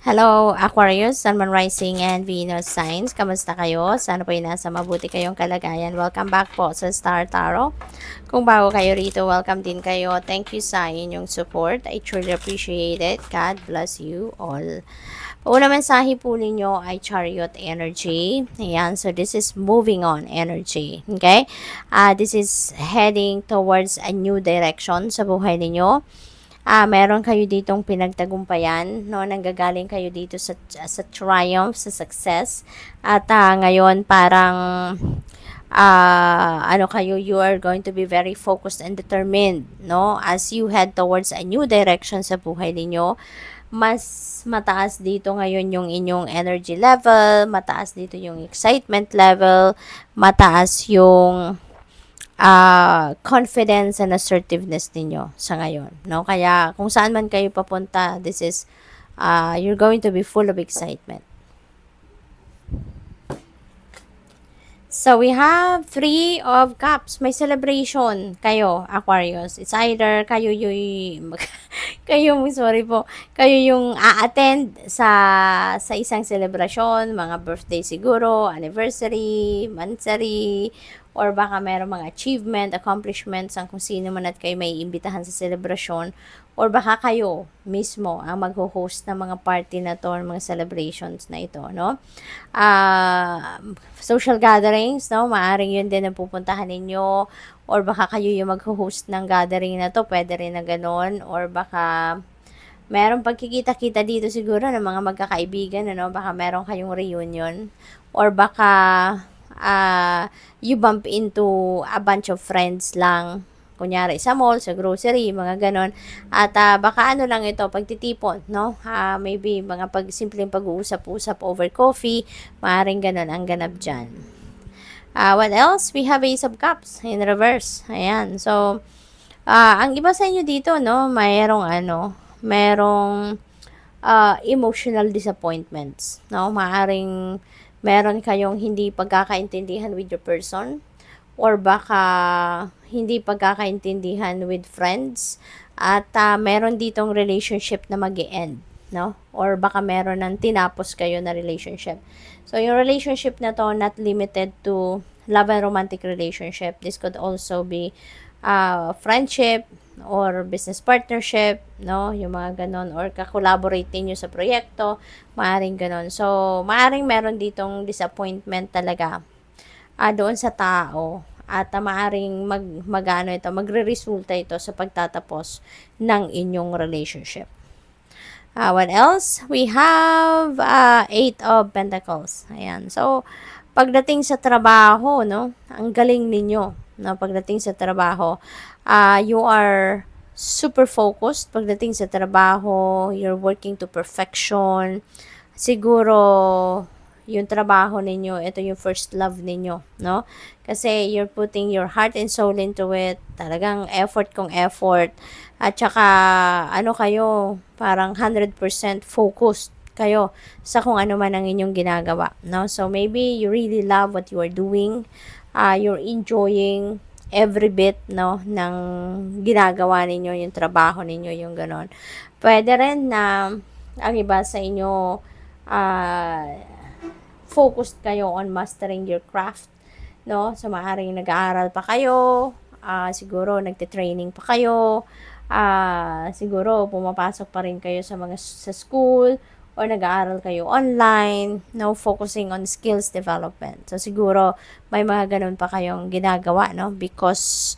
Hello, Aquarius, Sun, Moon, Rising, and Venus signs. Kamusta kayo? Sana po ay nasa mabuti kayong kalagayan. Welcome back po sa Star Tarot. Kung bago kayo rito, welcome din kayo. Thank you sa inyong support. I truly appreciate it. God bless you all. Una mensahe po ninyo ay Chariot energy. Ayan, so this is moving on energy. Okay? This is heading towards a new direction sa buhay ninyo. Meron kayo ditong pinagtagumpayan, no? Nanggagaling kayo dito sa triumph, sa success. At ngayon parang you are going to be very focused and determined, no? As you head towards a new direction sa buhay ninyo, mas mataas dito ngayon yung inyong energy level, mataas dito yung excitement level, mataas yung confidence and assertiveness ninyo sa ngayon, no? Kaya kung saan man kayo papunta, this is you're going to be full of excitement. So we have 3 of Cups. May celebration kayo, Aquarius. It's either kayo yung kayo yung a-attend sa isang celebration, mga birthday siguro, anniversary, mansary, or baka meron mga achievement, accomplishments ang kung sino man at kayo may imbitahan sa celebration, or baka kayo mismo ang mag-host ng mga party na to, mga celebrations na ito, no? Social gatherings, no? Maaring yun din ang pupuntahan ninyo, or baka kayo yung mag-host ng gathering na to, pwede rin na ganun, or baka meron pagkikita-kita dito siguro ng mga magkakaibigan, ano? Baka meron kayong reunion, or baka you bump into a bunch of friends lang, kunyari sa mall, sa grocery, mga ganon. At baka ano lang ito, pagtitipon, no? Maybe mga simpleng pag-uusap-usap over coffee, maaaring ganon ang ganap dyan. What else? We have Ace of Cups in reverse. Ayan. So, ang iba sa inyo dito, no? Merong emotional disappointments, no? Maaaring meron kayong hindi pagkakaintindihan with your person, or baka hindi pagkakaintindihan with friends, at meron ditong relationship na mag-e-end, no? Or baka meron ng tinapos kayo na relationship. So, yung relationship na to, not limited to love and romantic relationship. This could also be friendship, or business partnership, no? Yung mga ganon, or kakolaborate niyo sa proyekto, maaring ganon. So, maaring meron ditong disappointment talaga doon sa tao, at maaring magre-resulta ito sa pagtatapos ng inyong relationship. What else? We have 8 of Pentacles. Ayan. So, pagdating sa trabaho, no? Ang galing ninyo, no? Pagdating sa trabaho, you are super focused. Pagdating sa trabaho, you're working to perfection. Siguro, yung trabaho ninyo, ito yung first love ninyo, no? Kasi you're putting your heart and soul into it. Talagang effort kung effort. At saka, kayo, parang 100% focused kayo sa kung ano man ang inyong ginagawa, no? So, maybe you really love what you are doing. You're enjoying every bit, no, ng ginagawa ninyo, yung trabaho ninyo, yung ganon. Pwede rin na ang iba sa inyo, focused kayo on mastering your craft, no? So, maaaring nag-aaral pa kayo, siguro nagte-training pa kayo, siguro pumapasok pa rin kayo sa school, or nag-aaral kayo online, no? Focusing on skills development. So, siguro may mga ganun pa kayong ginagawa, no? Because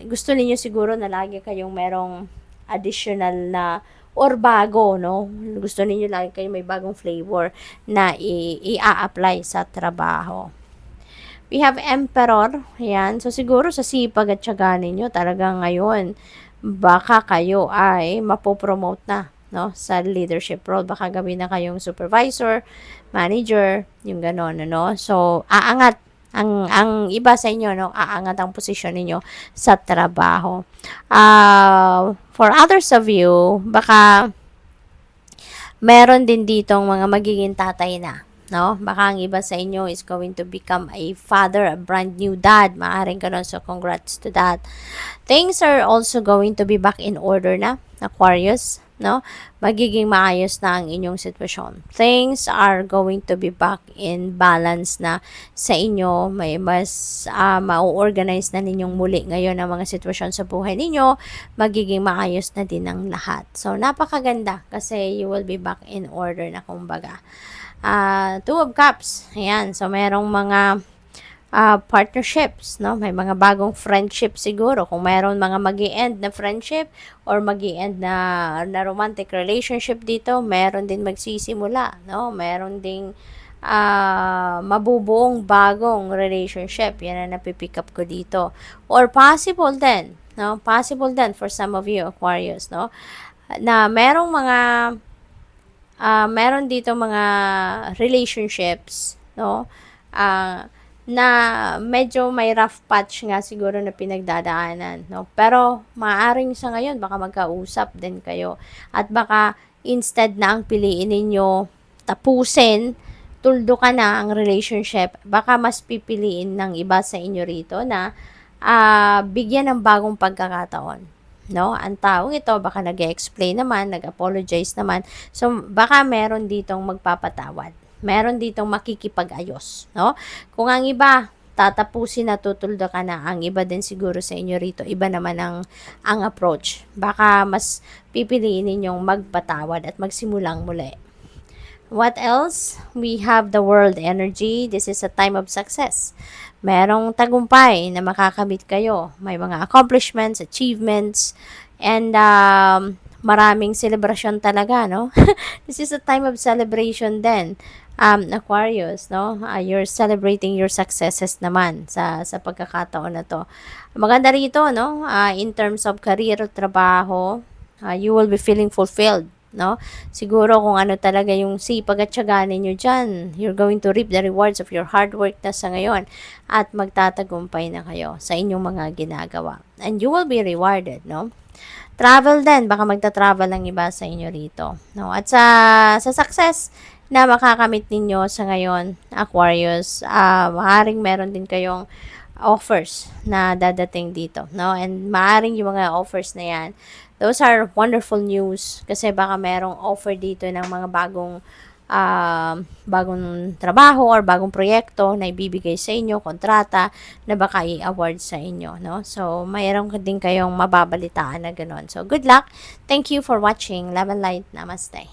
gusto niyo siguro na lagi kayong merong additional na or bago, no? Gusto niyo lagi kayo may bagong flavor na i-apply sa trabaho. We have Emperor. Ayan. So, siguro sa sipag at tiyaga ninyo, talaga ngayon, baka kayo ay mapopromote na, no? Sa leadership role. Baka gawin na kayong supervisor, manager, yung gano'n, no? So, aangat. Ang iba sa inyo, no, aangat ang posisyon ninyo sa trabaho. For others of you, baka meron din ditong mga magiging tatay na, no? Baka ang iba sa inyo is going to become a father, a brand new dad. Maaring ganun, so congrats to that. Things are also going to be back in order na, Aquarius. no? Magiging maayos na ang inyong sitwasyon. Things are going to be back in balance na sa inyo. May mas ma-organize na ninyong muli ngayon ang mga sitwasyon sa buhay ninyo. Magiging maayos na din ang lahat. So, napakaganda kasi you will be back in order na kumbaga. Two of Cups. Ayan. So, merong mga partnerships, no? May mga bagong friendship siguro. Kung mayroon mga magi-end na friendship or magi-end na romantic relationship dito, meron din magsisimula, no? Meron ding mabubuong bagong relationship. Yan ang napipick up ko dito. Or possible din, no? Possible din for some of you, Aquarius, no? Na merong mga meron dito mga relationships, no? Na medyo may rough patch nga siguro na pinagdadaanan, no? Pero maaring sa ngayon baka magkausap din kayo at baka instead na ang piliin ninyo tapusin, tuldo ka na ang relationship, baka mas pipiliin ng iba sa inyo rito na bigyan ng bagong pagkakataon. No? Ang taong ito baka nag-explain naman, nag-apologize naman. So baka meron ditong magpapatawad. Meron ditong makikipag-ayos, no? Kung ang iba tatapusin na tutuldo ka na, ang iba din siguro sa inyo rito, iba naman ang approach. Baka mas pipiliin ninyong magpatawad at magsimulang muli. What else? We have the world energy. This is a time of success. Merong tagumpay na makakamit kayo. May mga accomplishments, achievements, and maraming celebration talaga, no? This is a time of celebration then. Aquarius, no? You're celebrating your successes naman sa pagkakataon na to. Maganda rito, no? In terms of career, trabaho, you will be feeling fulfilled, no? Siguro kung ano talaga yung sipag at tiyaga ninyo dyan, you're going to reap the rewards of your hard work na sa ngayon at magtatagumpay na kayo sa inyong mga ginagawa. And you will be rewarded, no? Travel din, baka magta-travel ng iba sa inyo rito, no? At sa success na makakamit ninyo sa ngayon, Aquarius, maaaring meron din kayong offers na dadating dito, no? And maaaring yung mga offers na yan, those are wonderful news kasi baka merong offer dito ng mga bagong trabaho or bagong proyekto na ibibigay sa inyo, kontrata na baka i-award sa inyo, no? So, mayroon din kayong mababalitaan na gano'n. So, good luck. Thank you for watching. Love and light. Namaste.